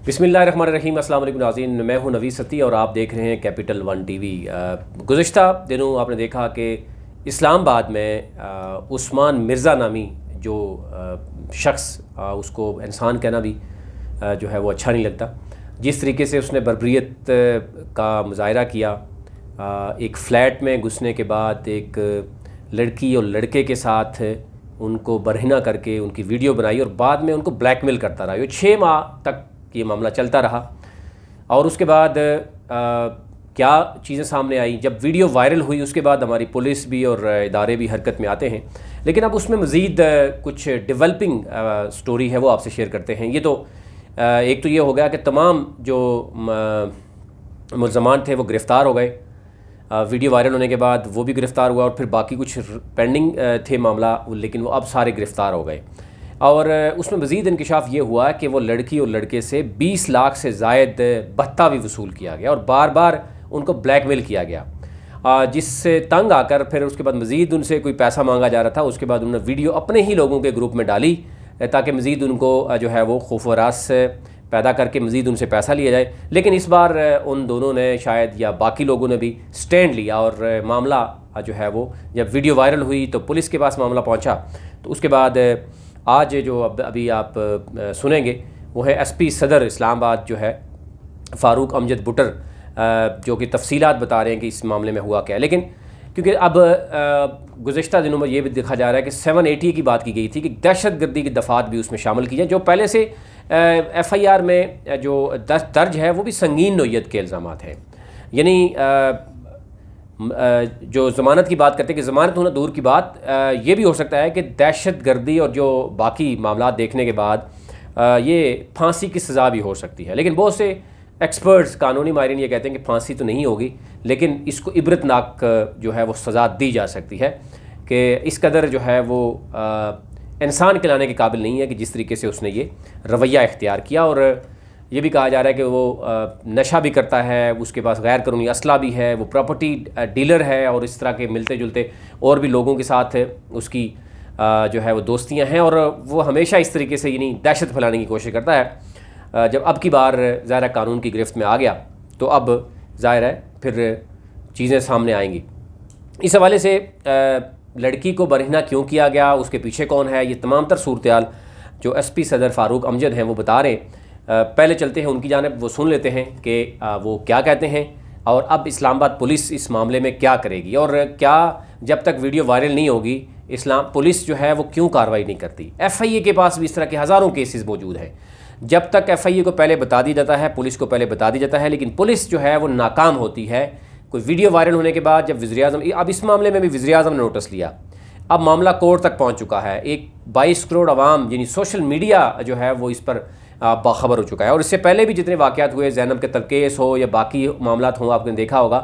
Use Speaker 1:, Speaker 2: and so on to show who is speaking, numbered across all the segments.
Speaker 1: बिस्मिल्लाहिर्रहमानिर्रहीम। अस्सलाम वालेकुम नाज़रीन, मैं हूं नवीद सत्ती और आप देख रहे हैं कैपिटल वन टीवी। गुज़िश्ता दिनों आपने देखा कि इस्लामाबाद में उस्मान मिर्ज़ा नामी जो शख्स, उसको इंसान कहना भी जो है वो अच्छा नहीं लगता, जिस तरीके से उसने बर्बरियत का मुजाहरा किया, एक फ़्लैट में घुसने के बाद एक लड़की और लड़के के साथ उनको बरहना करके उनकी वीडियो बनाई और बाद में उनको ब्लैकमेल करता रहा। ये 6 माह तक ये मामला चलता रहा और उसके बाद क्या चीज़ें सामने आई, जब वीडियो वायरल हुई उसके बाद हमारी पुलिस भी और इदारे भी हरकत में आते हैं। लेकिन अब उसमें मज़ीद कुछ डेवलपिंग स्टोरी है वो आपसे शेयर करते हैं। ये तो एक तो ये हो गया कि तमाम जो मुल्ज़मान थे वो गिरफ़्तार हो गए, वीडियो वायरल होने के बाद वो भी गिरफ़्तार हुआ और फिर बाकी कुछ पेंडिंग थे मामला, लेकिन वो अब सारे गिरफ़्तार हो गए। और उसमें मज़ीद इंकशाफ ये हुआ कि वो लड़की और लड़के से 20 लाख से ज़ायद भत्ता भी वसूल किया गया और बार बार उनको ब्लैकमेल किया गया, जिससे तंग आकर फिर उसके बाद मज़ीद उनसे कोई पैसा मांगा जा रहा था। उसके बाद उन्होंने वीडियो अपने ही लोगों के ग्रुप में डाली ताकि मज़ीद उनको जो है वो खौफ व रास पैदा करके मज़ीद उनसे पैसा लिया जाए। लेकिन इस बार उन दोनों ने शायद या बाकी लोगों ने भी स्टैंड लिया और मामला जो है वो जब वीडियो वायरल हुई तो पुलिस के पास मामला पहुंचा। तो उसके बाद आज जो अभी आप सुनेंगे वो है एसपी सदर इस्लामाबाद जो है फ़ारूक अमजद बुटर, जो कि तफसीलात बता रहे हैं कि इस मामले में हुआ क्या है। लेकिन क्योंकि अब गुज़िश्ता दिनों में ये भी देखा जा रहा है कि 780 की बात की गई थी कि दहशतगर्दी की दफ़ात भी उसमें शामिल की जाए, जो पहले से FIR में जो दर्ज है वो भी संगीन नोयत के इल्ज़ामात हैं। यानी जो ज़मानत की बात करते हैं कि ज़मानत होना दूर की बात, ये भी हो सकता है कि दहशतगर्दी और जो बाकी मामला देखने के बाद ये फांसी की सज़ा भी हो सकती है। लेकिन बहुत से एक्सपर्ट्स, कानूनी माहिरीन ये कहते हैं कि फांसी तो नहीं होगी, लेकिन इसको इबरतनाक जो है वो सज़ा दी जा सकती है कि इस कदर जो है वो इंसान कहलाने के काबिल नहीं है कि जिस तरीके से उसने ये रवैया इख्तियार किया। और ये भी कहा जा रहा है कि वो नशा भी करता है, उसके पास गैर कानूनी असला भी है, वो प्रॉपर्टी डीलर है और इस तरह के मिलते जुलते और भी लोगों के साथ उसकी जो है वो दोस्तियां हैं और वो हमेशा इस तरीके से यानी दहशत फैलाने की कोशिश करता है। जब अब की बार ज़ाहिर कानून की गिरफ्त में आ गया तो अब ज़ाहिर है फिर चीज़ें सामने आएंगी। इस हवाले से लड़की को बरहना क्यों किया गया, उसके पीछे कौन है, ये तमाम तर सूरत जो SP सदर फ़ारूक अमजद हैं वो बता रहे हैं। पहले चलते हैं उनकी जानिब, वो सुन लेते हैं कि वो क्या कहते हैं और अब इस्लामाबाद पुलिस इस मामले में क्या करेगी और क्या जब तक वीडियो वायरल नहीं होगी पुलिस जो है वो क्यों कार्रवाई नहीं करती। FIA के पास भी इस तरह के हज़ारों केसेस मौजूद हैं। जब तक FIA को पहले बता दिया जाता है, पुलिस को पहले बता दिया जाता है, लेकिन पुलिस जो है वो नाकाम होती है। कोई वीडियो वायरल होने के बाद जब वज़ीर-ए-आज़म, अब इस मामले में भी वज़ीर-ए-आज़म ने नोटिस लिया, अब मामला कोर्ट तक पहुँच चुका है। एक 22 करोड़ आवाम यानी सोशल मीडिया जो है वो इस पर बाखबर हो चुका है। और इससे पहले भी जितने वाक़यात हुए, ज़ैनब के केस हो या बाकी मामलात हों, आपने देखा होगा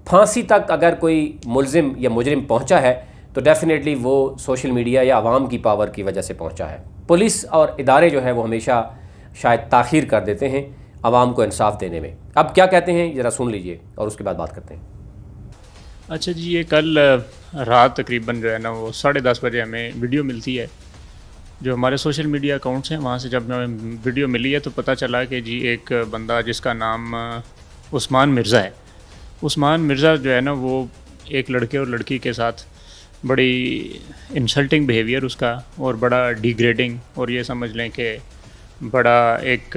Speaker 1: फांसी तक अगर कोई मुलजिम या मुजरिम पहुंचा है तो डेफिनेटली वो सोशल मीडिया या आवाम की पावर की वजह से पहुंचा है। पुलिस और इदारे जो है वो हमेशा शायद ताख़ीर कर देते हैं आवाम को इंसाफ देने में। अब क्या कहते हैं ज़रा सुन लीजिए और उसके बाद बात करते हैं।
Speaker 2: अच्छा जी, ये कल रात तकरीबन जो है ना वो 10:30 बजे हमें वीडियो मिलती है जो हमारे सोशल मीडिया अकाउंट्स हैं, वहाँ से जब हमें वीडियो मिली है तो पता चला कि जी एक बंदा जिसका नाम उस्मान मिर्ज़ा है, उस्मान मिर्ज़ा जो है ना वो एक लड़के और लड़की के साथ बड़ी इंसल्टिंग बिहेवियर उसका और बड़ा डिग्रेडिंग, और ये समझ लें कि बड़ा एक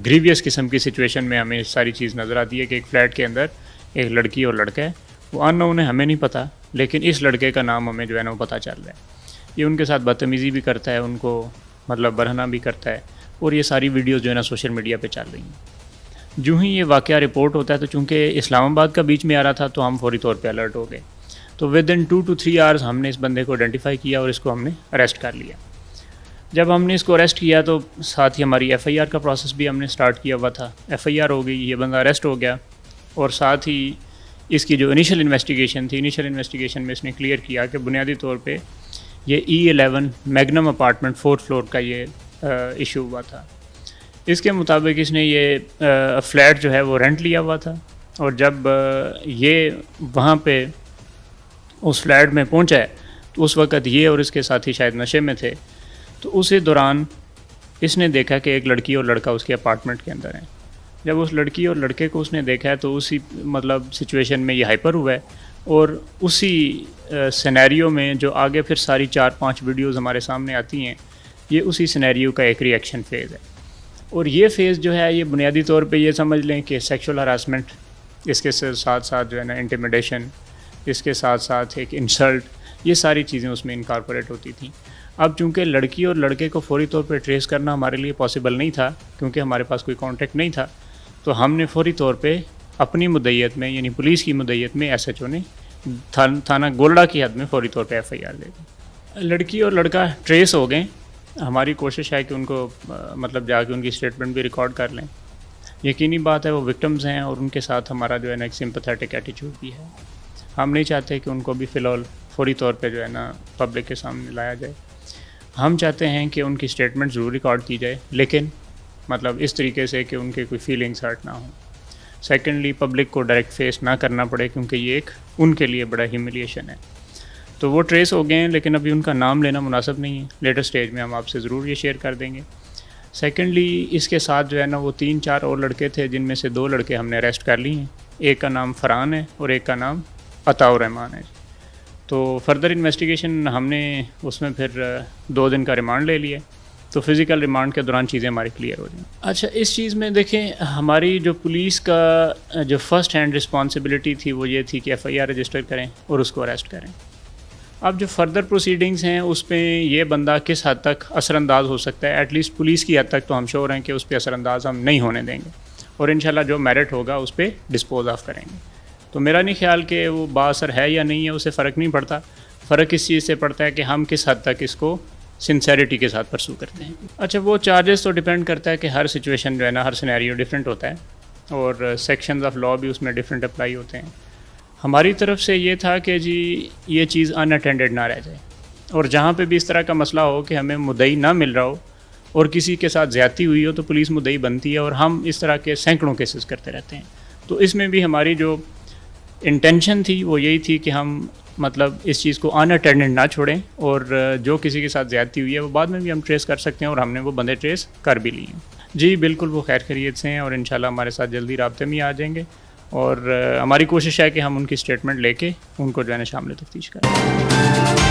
Speaker 2: ग्रीवियस किस्म की सिचुएशन में हमें सारी चीज़ नज़र आती है कि एक फ़्लैट के अंदर एक लड़की और लड़का है, वो अननोन है, हमें नहीं पता, लेकिन इस लड़के का नाम हमें जो है ना वो पता चल रहा है। ये उनके साथ बदतमीज़ी भी करता है, उनको मतलब बरहना भी करता है, और ये सारी वीडियोस जो है ना सोशल मीडिया पे चल रही हैं। जो ही ये वाक़या रिपोर्ट होता है तो चूँकि इस्लामाबाद का बीच में आ रहा था तो हम फौरी तौर पे अलर्ट हो गए। तो विद इन 2 to 3 आवर्स हमने इस बंदे को आइडेंटिफाई किया और इसको हमने अरेस्ट कर लिया। जब हमने इसको अरेस्ट किया तो साथ ही हमारी FIR का प्रोसेस भी हमने स्टार्ट किया हुआ था। FIR हो गई, ये बंदा अरेस्ट हो गया, और साथ ही इसकी जो इनिशियल इन्वेस्टिगेशन थी, इनिशियल इन्वेस्टिगेशन में इसने क्लियर किया कि बुनियादी तौर पे ये E11 magnum apartment 4th floor का ये इशू हुआ था। इसके मुताबिक इसने ये फ़्लैट जो है वो रेंट लिया हुआ था, और जब ये वहाँ पे उस फ्लैट में पहुँचा है तो उस वक़्त ये और इसके साथी शायद नशे में थे। तो उसी दौरान इसने देखा कि एक लड़की और लड़का उसके अपार्टमेंट के अंदर है। जब उस लड़की और लड़के को उसने देखा है तो उसी मतलब सिचुएशन में ये हाइपर हुआ है, और उसी सिनेरियो में जो आगे फिर सारी 4-5 वीडियोज़ हमारे सामने आती हैं, ये उसी सिनेरियो का एक रिएक्शन फ़ेज़ है। और ये फ़ेज़ जो है ये बुनियादी तौर पे ये समझ लें कि सेक्सुअल हरासमेंट, इसके साथ साथ जो है ना इंटिमिडेशन, इसके साथ साथ एक इंसल्ट, ये सारी चीज़ें उसमें इनकॉर्पोरेट होती थी। अब चूँकि लड़की और लड़के को फौरी तौर पे ट्रेस करना हमारे लिए पॉसिबल नहीं था, क्योंकि हमारे पास कोई कॉन्टेक्ट नहीं था, तो हमने फौरी तौर पे अपनी मुद्दईयत में, यानी पुलिस की मुद्दईयत में SHO ने थाना गोल्डा की हद में फौरी तौर पे FIR दे दी। लड़की और लड़का ट्रेस हो गए। हमारी कोशिश है कि उनको मतलब जाके उनकी स्टेटमेंट भी रिकॉर्ड कर लें। यकीनी बात है वो विक्टिम्स हैं और उनके साथ हमारा जो है ना एक सिंपैथेटिक एटीट्यूड भी है। हम नहीं चाहते कि उनको भी फ़िलहाल फौरी तौर पे जो है ना पब्लिक के सामने लाया जाए। हम चाहते हैं कि उनकी स्टेटमेंट ज़रूर रिकॉर्ड की जाए, लेकिन मतलब इस तरीके से कि उनके कोई फीलिंग्स हर्ट ना हो। सेकेंडली, पब्लिक को डायरेक्ट फेस ना करना पड़े, क्योंकि ये एक उनके लिए बड़ा ह्यूमिलिएशन है। तो वो ट्रेस हो गए हैं, लेकिन अभी उनका नाम लेना मुनासिब नहीं है। लेटर स्टेज में हम आपसे ज़रूर ये शेयर कर देंगे। सेकेंडली, इसके साथ जो है ना वो 3-4 और लड़के थे, जिनमें से 2 लड़के हमने अरेस्ट कर लिए हैं। एक का नाम फ़रहान है और एक का नाम अताउर रहमान है। तो फर्दर इन्वेस्टिगेशन हमने उसमें फिर 2 दिन का रिमांड ले लिया, तो फिज़िकल रिमांड के दौरान चीज़ें हमारी क्लियर हो जाएँ। अच्छा, इस चीज़ में देखें, हमारी जो पुलिस का जो फ़र्स्ट हैंड रिस्पॉन्सिबिलिटी थी वो ये थी कि FIR रजिस्टर करें और उसको अरेस्ट करें। अब जो फर्दर प्रोसीडिंग्स हैं उस पर ये बंदा किस हद तक असरअंदाज हो सकता है, एटलीस्ट पुलिस की हद तक तो हम श्योर हैं कि उस पर असरअंदाज हम नहीं होने देंगे, और इंशाल्लाह जो मेरिट होगा उस पर डिस्पोज ऑफ करेंगे। तो मेरा नहीं ख्याल कि वो बाअसर है या नहीं है, उससे फ़र्क नहीं पड़ता। फ़र्क इस चीज़ से पड़ता है कि हम किस हद तक इसको सिंसेरिटी के साथ परसू करते हैं। अच्छा, वो चार्जेस तो डिपेंड करता है कि हर सिचुएशन जो है ना, हर सिनेरियो डिफरेंट होता है, और सेक्शंस ऑफ लॉ भी उसमें डिफरेंट अप्लाई होते हैं। हमारी तरफ से ये था कि जी ये चीज़ अनअटेंडेड ना रह जाए, और जहाँ पे भी इस तरह का मसला हो कि हमें मुद्दई ना मिल रहा हो और किसी के साथ ज़्यादती हुई हो, तो पुलिस मुद्दई बनती है, और हम इस तरह के सैकड़ों केसेस करते रहते हैं। तो इसमें भी हमारी जो इंटेंशन थी वो यही थी कि हम मतलब इस चीज़ को अनअटेंडेड ना छोड़ें, और जो किसी के साथ ज़्यादती हुई है वो बाद में भी हम ट्रेस कर सकते हैं, और हमने वो बंदे ट्रेस कर भी लिए हैं। जी बिल्कुल, वो खैर खैरियत से हैं और इंशाल्लाह हमारे साथ जल्दी राब्ते में आ जाएंगे, और हमारी कोशिश है कि हम उनकी स्टेटमेंट लेके उनको जो है ना शामिल तफ्तीश करें।